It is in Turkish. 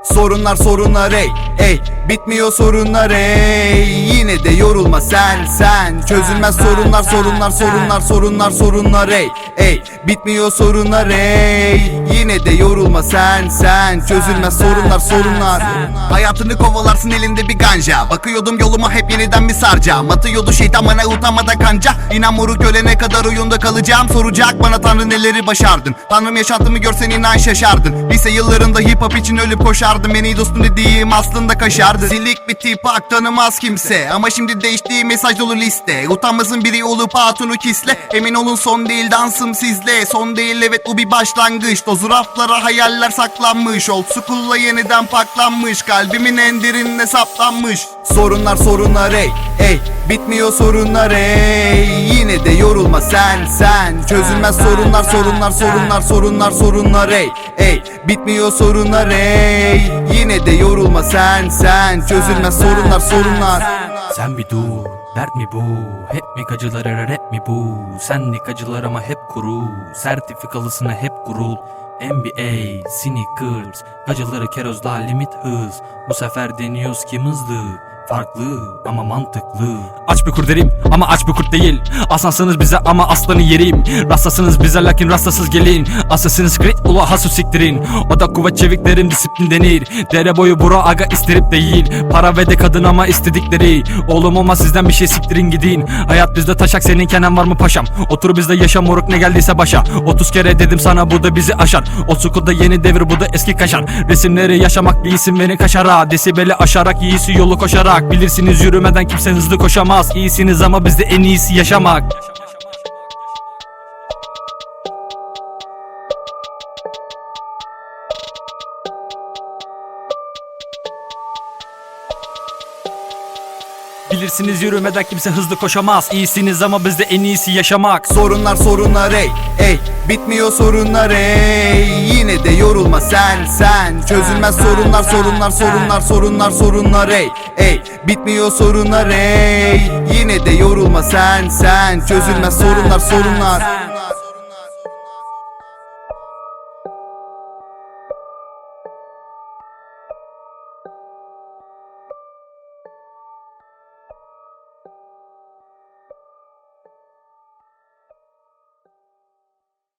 Sorunlar sorunlar ey bitmiyor sorunlar yine de yorulma sen çözülmez sorunlar sorunlar ey bitmiyor sorunlar yine de yorulma sen çözülmez sorunlar. Hayatını kovalarsın elinde bir ganja, bakıyordum yoluma hep yeniden bir sarcam, atıyordu şeytan bana utanmadan kanca. İnan moruk ölene kadar oyunda kalacağım, soracak bana Tanrı neleri başardın. Tanrım yaşantımı görsen inan şaşardın. Lise yıllarında hip hop için ölüp koşardım, en iyi dostum dediğim aslında kaşardı. Silik bir tip hak tanımaz kimse, ama şimdi değiştiği mesaj dolu liste. Utanmasın biri olup hatunu kisle, emin olun son değil dansım sizle. Son değil evet bu bir başlangıç, toz raflara hayaller saklanmış. Old school'la yeniden paklanmış, kalbimin en derinine saplanmış. Sorunlar bitmiyor sorunlar yine de yorulma sen çözülmez sorunlar ey bitmiyor sorunlar yine de yorulma sen çözülmez sorunlar. Sen bir dur, dert mi bu? Hep mi acılara rap mi bu? Senlik acılar ama hep kuru, sertifikalısına hep kurul. NBA, sneakers, acıları kerozda limit hız. Bu sefer deniyoruz kim hızlı, farklı ama mantıklı. Aç bir kurt derim ama aç bir kurt değil. Aslansınız bize ama aslanı yerim. Rastasınız bize lakin rastasız gelin. Asasınız grit ula hasu siktirin. O da kuvvet çeviklerim disiplin denir. Dere boyu bura aga istirip değil. Para ve de kadın ama istedikleri. Oğlum olmaz sizden bir şey siktirin gidin. Hayat bizde taşak senin kenen var mı paşam? Otur bizde yaşa moruk ne geldiyse başa. 30 kere dedim sana bu da bizi aşar. O sukuda yeni devir bu da eski kaşar. Resimleri yaşamak bir isim beni kaşara. Desibeli aşarak iyisi yolu koşarak. Bilirsiniz yürümeden kimse hızlı koşamaz. İyisiniz ama bizde en iyisi yaşamak. Bilirsiniz yürümeden kimse hızlı koşamaz. İyisiniz ama bizde en iyisi yaşamak. Sorunlar ey bitmiyor sorunlar yine de yorulma sen çözülmez sorunlar ey bitmiyor sorunlar yine de yorulma sen çözülmez sorunlar.